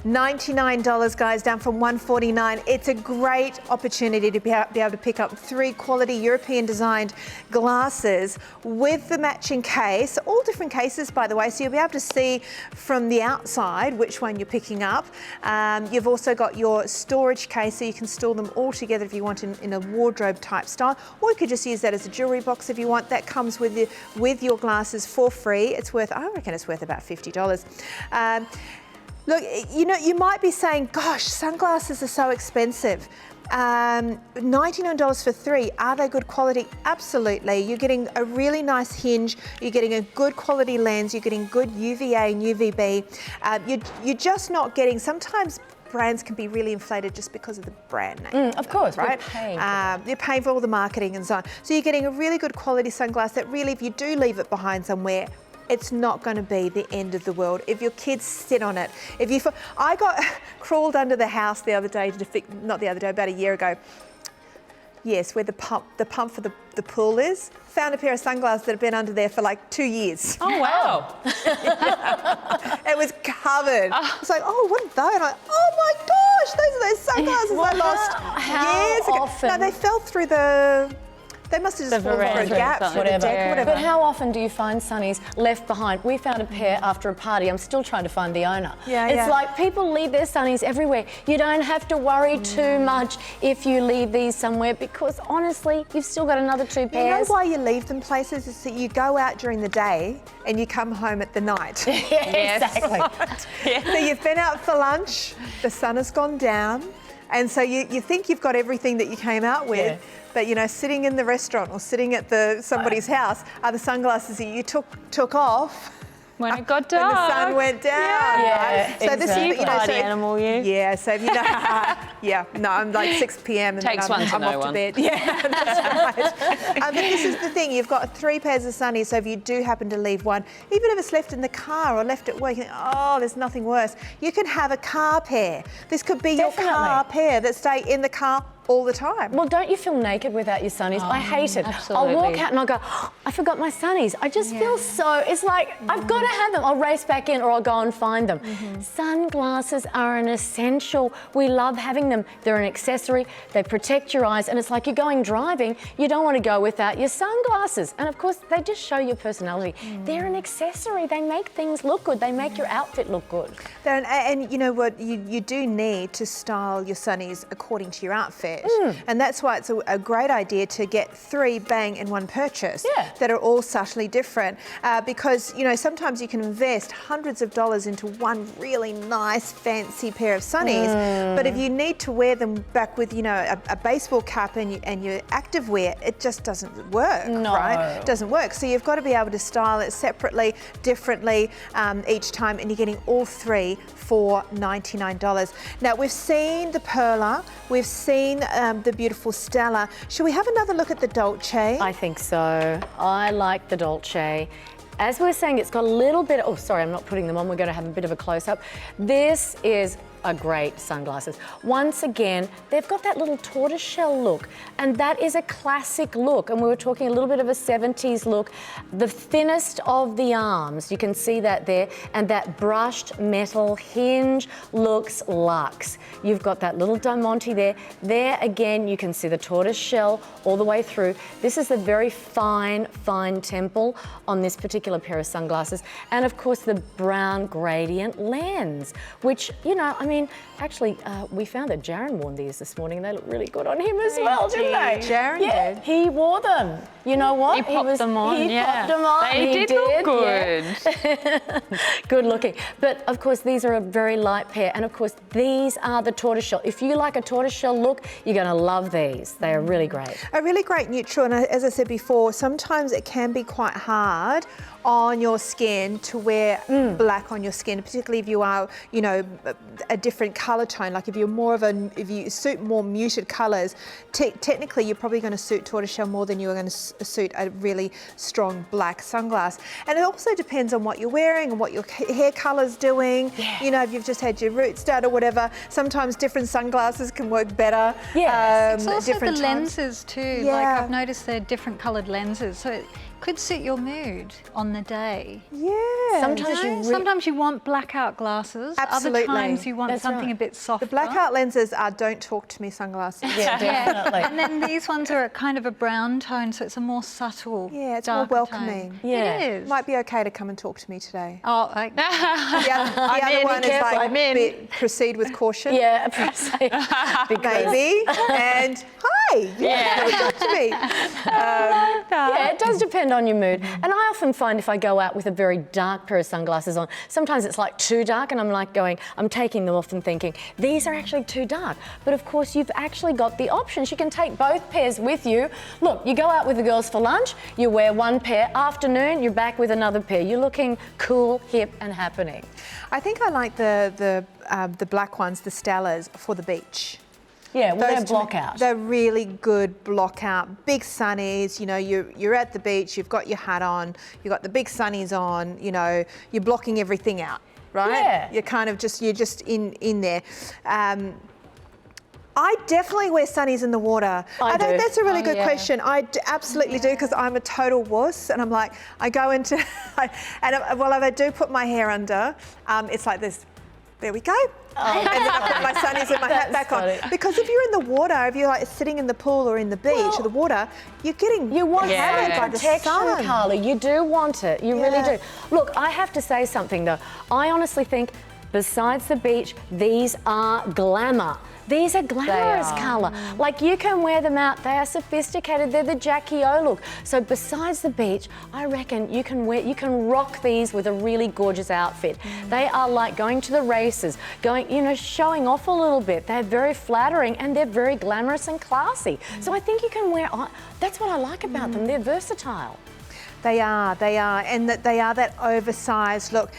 $99, guys, down from $149. It's a great opportunity to be able to pick up 3 quality European designed glasses with the matching case, all different cases, by the way, so you'll be able to see from the outside which one you're picking up. You've also got your storage case, so you can store them all together if you want in a wardrobe type style, or you could just use that as a jewelry box if you want. That comes with your glasses for free. It's worth, I reckon it's worth about $50. Look, you know, you might be saying, gosh, sunglasses are so expensive. $99 for 3. Are they good quality? Absolutely. You're getting a really nice hinge. You're getting a good quality lens. You're getting good UVA and UVB. You're just not getting, sometimes brands can be really inflated just because of the brand name. Of course, right? You're paying for all the marketing and so on. So you're getting a really good quality sunglass that really, if you do leave it behind somewhere, it's not going to be the end of the world. If your kids sit on it, I got crawled under the house the other day, not the other day, about a year ago. Yes, where the pump for the pool is. Found a pair of sunglasses that have been under there for like 2 years. Oh, wow. It was covered. It's like, oh, what are they? And oh my gosh, those are those sunglasses I lost years ago. Often? No, they fell through they must have just fallen through a gap through the deck, whatever. But how often do you find sunnies left behind? We found a pair after a party. I'm still trying to find the owner. It's like people leave their sunnies everywhere. You don't have to worry too much if you leave these somewhere, because honestly, you've still got another 2 pairs. You know why you leave them places? Is that you go out during the day and you come home at the night. Exactly. So you've been out for lunch, the sun has gone down, and so you think you've got everything that you came out with. But, you know, sitting in the restaurant or sitting at somebody's house are the sunglasses that you took off when it got dark. When the sun went down. Yeah, So this is, you know, animal, you. Yeah, so you know, no, I'm like 6 p.m. and Takes then one to I'm know off to one. bed. Yeah, that's right. But this is the thing, you've got 3 pairs of sunnies, so if you do happen to leave one, even if it's left in the car or left at work, you think, oh, there's nothing worse. You can have a car pair. This could be your car pair that stay in the car all the time. Well, don't you feel naked without your sunnies? I hate it. Absolutely. I'll walk out and I'll go, oh, I forgot my sunnies. I just feel so, it's like, I've got to have them. I'll race back in or I'll go and find them. Sunglasses are an essential. We love having them. They're an accessory. They protect your eyes. And it's like you're going driving, you don't want to go without your sunglasses. And of course, they just show your personality. They're an accessory. They make things look good. They make your outfit look good. And you know what, you do need to style your sunnies according to your outfit. And that's why it's a great idea to get 3 bang in one purchase that are all subtly different, because, you know, sometimes you can invest hundreds of dollars into one really nice fancy pair of sunnies, but if you need to wear them back with, you know, a baseball cap and your active wear, it just doesn't work, right? It doesn't work. So you've got to be able to style it separately, differently each time, and you're getting all 3 for $99. Now, we've seen the Perla, we've seen the beautiful Stella. Should we have another look at the Dolce? I think so. I like the Dolce. As we were saying, it's got a little bit, oh, sorry, I'm not putting them on. We're going to have a bit of a close-up. This is a great sunglasses. Once again, they've got that little tortoiseshell look, and that is a classic look. And we were talking a little bit of a 70s look. The thinnest of the arms, you can see that there, and that brushed metal hinge looks luxe. You've got that little diamante there. There again, you can see the tortoiseshell all the way through. This is a very fine, fine temple on this particular pair of sunglasses. And of course, the brown gradient lens, which, you know, I mean, mean, actually, we found that Jaron wore these this morning. They look really good on him as well, didn't they? Jaron did. He wore them. You know what? He popped them on. He popped them on. They did look good. Yeah. Good looking. But of course, these are a very light pair. And of course, these are the tortoiseshell. If you like a tortoiseshell look, you're going to love these. They are really great. A really great neutral, and as I said before, sometimes it can be quite hard on your skin to wear black on your skin, particularly if you are, you know, a different colour tone. Like if you're more of if you suit more muted colours, technically you're probably going to suit tortoiseshell more than you are going to suit a really strong black sunglass. And it also depends on what you're wearing and what your hair colour's doing. Yeah. You know, if you've just had your roots done or whatever, sometimes different sunglasses can work better. Yeah. It's also different the times. lenses too. Yeah. Like I've noticed they're different coloured lenses, so it could suit your mood on the day. Yeah. Sometimes you want blackout glasses. Absolutely. Other times you want That's something right. a bit softer. The blackout lenses are don't talk to me sunglasses. Yeah, definitely. And then these ones are kind of a brown tone, so it's a more subtle, Yeah, it's more darker welcoming. tone. Yeah. It is. Might be okay to come and talk to me today. Oh, The other one is careful, like I'm in. proceed with caution. Yeah, because Maybe. And hi. Yeah. Come and talk to me. yeah, it does depend on your mood. And I often find if I go out with a very dark pair of sunglasses on, sometimes it's like too dark and I'm like I'm taking them off and thinking, these are actually too dark. But of course, you've actually got the options. You can take both pairs with you. Look, you go out with the girls for lunch, you wear one pair, afternoon, you're back with another pair. You're looking cool, hip and happening. I think I like the black ones, the Stellas, for the beach. Yeah, well, they're Those block out. They're really good block out. Big sunnies, you know, you're at the beach, you've got your hat on, you've got the big sunnies on, you know, you're blocking everything out, right? Yeah. You're kind of just, you're just in there. I definitely wear sunnies in the water. I do. That's a really good yeah. question. I absolutely do, because I'm a total wuss, and I'm like, I go into, well, if I do put my hair under, it's like this. There we go. And then I put my sunnies and my hat back funny. on. Because if you're in the water, if you're like sitting in the pool or in the beach or the water, you're getting You want hammered by some the protection, sun. Carla. You do want it. You really Yeah. do. Look, I have to say something though. I honestly think, besides the beach, these are glamour. These are glamorous, Carla. Like you can wear them out. They are sophisticated. They're the Jackie O look. So besides the beach, I reckon you can rock these with a really gorgeous outfit. They are like going to the races, showing off a little bit. They're very flattering and they're very glamorous and classy. So I think you can wear. That's what I like about them. They're versatile. They are, and that they are that oversized look.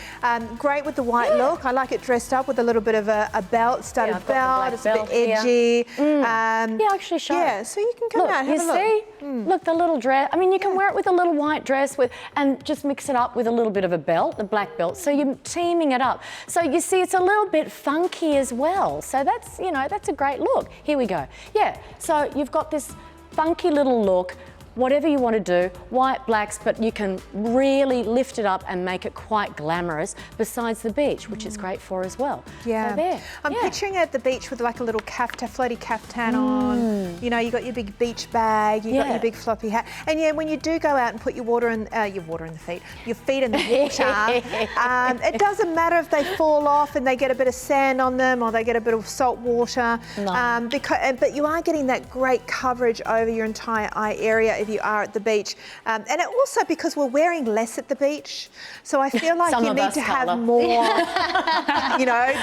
Great with the white look. I like it dressed up with a little bit of a belt, studded I've got the black belt. It's a belt bit edgy. Yeah, actually show. Yeah, so you can come Look, out, have you a look. see? Look, the little dress. I mean, you can wear it with a little white dress and just mix it up with a little bit of a belt, the black belt. So you're teaming it up. So you see, it's a little bit funky as well. So that's, that's a great look. Here we go. Yeah, so you've got this funky little look. Whatever you want to do, white, blacks, but you can really lift it up and make it quite glamorous besides the beach, which it's great for as well. Yeah. So there. I'm picturing it at the beach with like a little floaty caftan on. You know, you got your big beach bag, you got your big floppy hat. And yeah, when you do go out and put your feet in the water, it doesn't matter if they fall off and they get a bit of sand on them or they get a bit of salt water. No. But you are getting that great coverage over your entire eye area if you are at the beach. And it also, because we're wearing less at the beach, so I feel like you need to have more,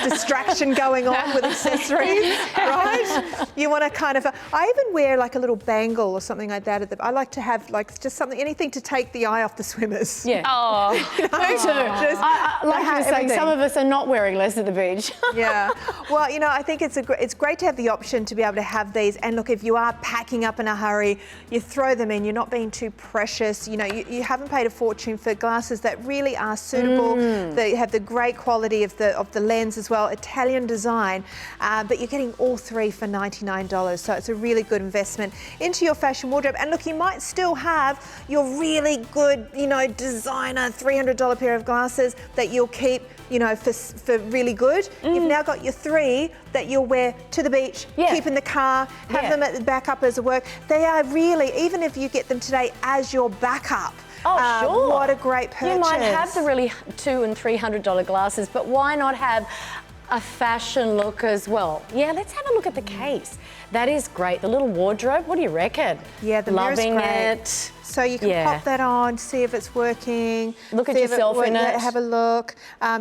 distraction going on with accessories, right? You want to kind of, I even wear like a little bangle or something like that. I like to have like just anything to take the eye off the swimmers. Yeah. Oh, Me too. Like you were saying, some of us are not wearing less at the beach. Yeah. Well, I think it's great to have the option to be able to have these. And look, if you are packing up in a hurry, you throw them in. You're not being too precious. You haven't paid a fortune for glasses that really are suitable. They have the great quality of the lens as well, Italian design. But you're getting all three for $99. So it's a really good investment into your fashion wardrobe. And look, you might still have your really good, designer $300 pair of glasses that you'll keep, for really good. You've now got your three that you'll wear to the beach, keep in the car, have them at the backup as a work. They are really, even if you get them today as your backup. Oh, sure. What a great purchase. You might have the really $200 and $300 glasses, but why not have a fashion look as well. Yeah, let's have a look at the case. That is great. The little wardrobe, what do you reckon? Yeah, the mirror's Loving great. it. So you can pop that on, see if it's working. Look at see if yourself in it. Have a look.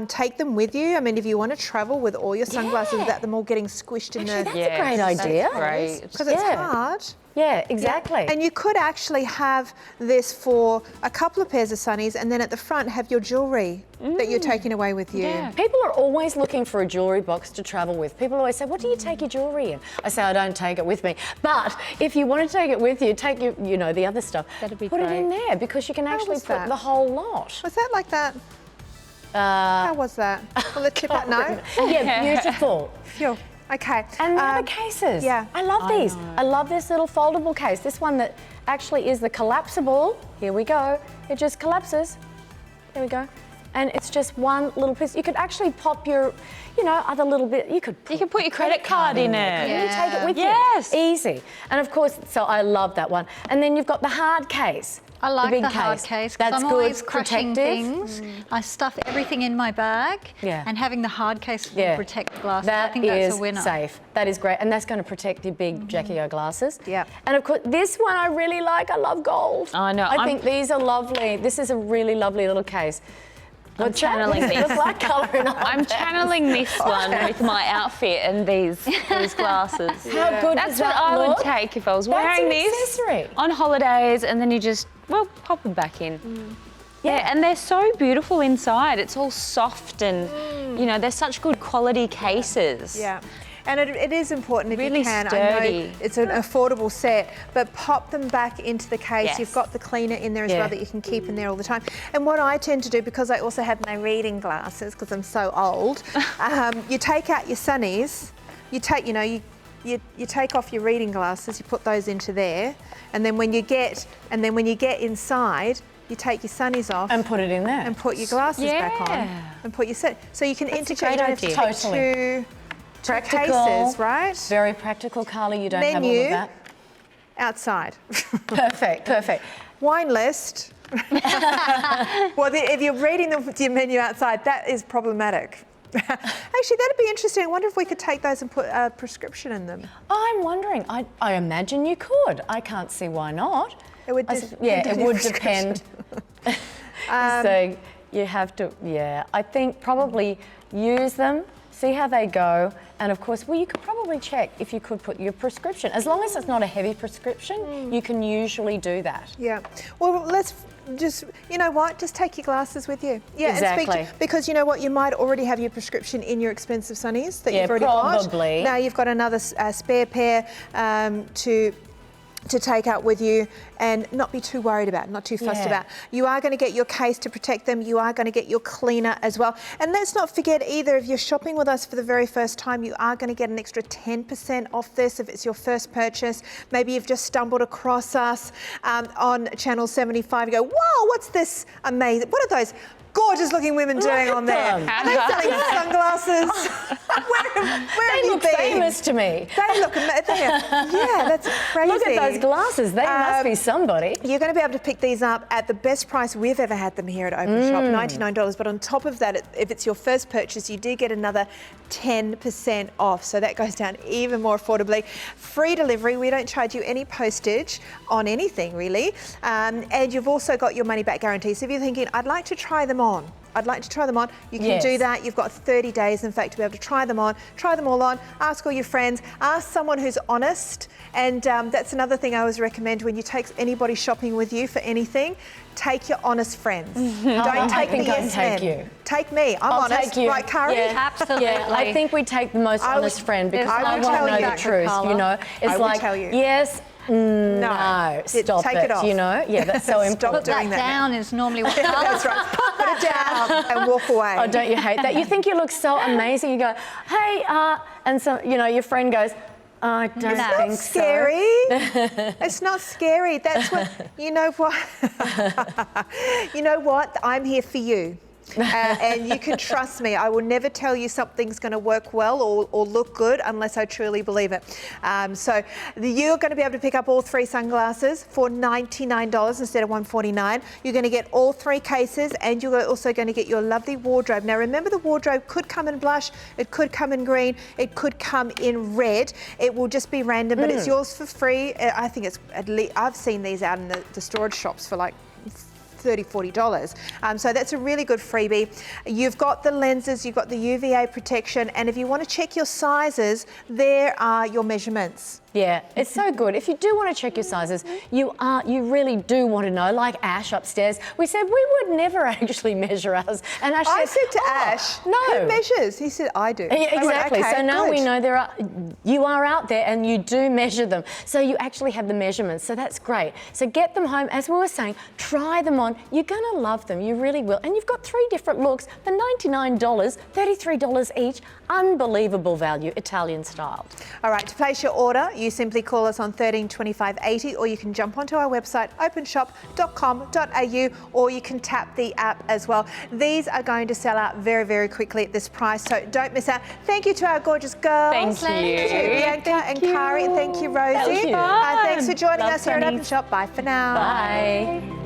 Take them with you. I mean, if you want to travel with all your sunglasses without them all getting squished in Actually, the... that's a great idea. That's great. Because it's hard. Yeah, exactly. And you could actually have this for a couple of pairs of sunnies and then at the front have your jewellery that you're taking away with you. Yeah. People are always looking for a jewellery box to travel with. People always say, what do you take your jewellery in? I say, I don't take it with me. But if you want to take it with you, take your, you know, the other stuff. That'd be put it in great. there because you can actually was put that? the whole lot. Was that like that? How was that? Well, let's tip that no. Yeah, beautiful. Phew. Okay. And the other cases. yeah. I love these. I love this little foldable case. This one that actually is the collapsible. Here we go. It just collapses. There we go. And it's just one little piece. You could actually pop your, you know, other little bit. You could put your credit card in it. And you take it with Yes. you. Easy. And of course, so I love that one. And then you've got the hard case. I like big the hard case That's because I'm good, always crushing protective. things. I stuff everything in my bag, Yeah. and having the hard case will protect the glasses. I That think that's is a winner. safe. That is great. And that's going to protect your big Jackie O glasses. Yeah. And of course, this one I really like. I love gold. I know. I think these are lovely. This is a really lovely little case. What's channeling that? this. Look like colouring on. I'm channeling this one with my outfit and these glasses. How good That's does what that I would look? take if I was That's wearing an this accessory. on holidays, and then you just, well, pop them back in. Yeah, and they're so beautiful inside. It's all soft and, you know, they're such good quality cases. Yeah. And it is important if Really you can. I sturdy. know it's an affordable set, but pop them back into the case. Yes. You've got the cleaner in there as Yeah. well that you can keep in there all the time. And what I tend to do, because I also have my reading glasses, because I'm so old, you take out your sunnies, you take, you know, you take off your reading glasses, you put those into there, and then when you get inside, you take your sunnies off And put it in there. and put your glasses back on Yeah. and put your set. So you can interchange. great You don't have to idea. take Totally. two Practical. cases, right? Very practical, Carly. You don't have all Menu. of that. Outside. Perfect, perfect. Wine list. Well, if you're reading your menu outside, that is problematic. Actually, that'd be interesting. I wonder if we could take those and put a prescription in them. I'm wondering. I imagine you could. I can't see why not. It would Yeah, depend it on your would prescription. depend. So you have to, yeah. I think probably use them, see how they go, and of course, well, you could probably check if you could put your prescription. As long as it's not a heavy prescription, you can usually do that. Yeah. Well, let's just, you know what, just take your glasses with you. Yeah, Exactly. And speak to, because you know what, you might already have your prescription in your expensive sunnies that Yeah, you've already probably. got. Now you've got another spare pair to take out with you and not be too worried about, not too fussed Yeah. about. You are going to get your case to protect them. You are going to get your cleaner as well. And let's not forget either, if you're shopping with us for the very first time, you are going to get an extra 10% off this if it's your first purchase. Maybe you've just stumbled across us on Channel 75. You go, whoa, what's this amazing? What are those gorgeous looking women doing on there? them. Are they selling sunglasses? where have They you look been? famous to me. They look amazing. Yeah, that's crazy. Look at those glasses. They must be somebody. You're going to be able to pick these up at the best price we've ever had them here at Openshop, $99. But on top of that, if it's your first purchase, you do get another 10% off. So that goes down even more affordably. Free delivery. We don't charge you any postage on anything, really. And you've also got your money back guarantee. So if you're thinking, I'd like to try them on, I'd like to try them on. You can Yes. do that. You've got 30 days, in fact, to be able to try them on. Try them all on. Ask all your friends. Ask someone who's honest. And that's another thing I always recommend when you take anybody shopping with you for anything. Take your honest friends. Don't I take think the I'd yes take men. you. Take me. I'm I'll honest. take you. Right, Kari? Yeah. Absolutely. Yeah, I think we take the most I would- honest friend because I I would want tell to know you the that, truth. Carla. You know, it's I would like tell you. yes, no, It- stop take it off. You know, yeah, that's so Stop important. doing That that now. down is normally what That's right. Put it down and walk away. Oh, don't you hate that? You think you look so amazing. You go, hey, and so you know your friend goes, I don't No. think Scary. so. It's not scary. That's what, you know what? You know what? I'm here for you. And you can trust me, I will never tell you something's going to work well or look good unless I truly believe it. So you're going to be able to pick up all 3 sunglasses for $99 instead of $149. You're going to get all 3 cases, and you're also going to get your lovely wardrobe. Now remember, the wardrobe could come in blush, it could come in green, it could come in red. It will just be random, but it's yours for free. I think it's at least, I've seen these out in the storage shops for like $30, $40. So that's a really good freebie. You've got the lenses, you've got the UVA protection, and if you want to check your sizes, there are your measurements. Yeah, it's so good. If you do want to check your sizes, you really do want to know, like Ash upstairs. We said we would never actually measure ours. And Ash I said, said to Ash, no. who measures? He said, I do. Yeah, exactly. I went, okay, so now good. we know you are out there and you do measure them. So you actually have the measurements. So that's great. So get them home. As we were saying, try them on. You're going to love them. You really will. And you've got 3 different looks for $99, $33 each. Unbelievable value, Italian style. All right, to place your order, you simply call us on 13 25 80, or you can jump onto our website, openshop.com.au, or you can tap the app as well. These are going to sell out very, very quickly at this price, so don't miss out. Thank you to our gorgeous girls. Thank you. To Bianca and Kari. Thank you, Rosie. That was fun. Thanks for joining Love us here at Sunnies. Openshop. Bye for now. Bye.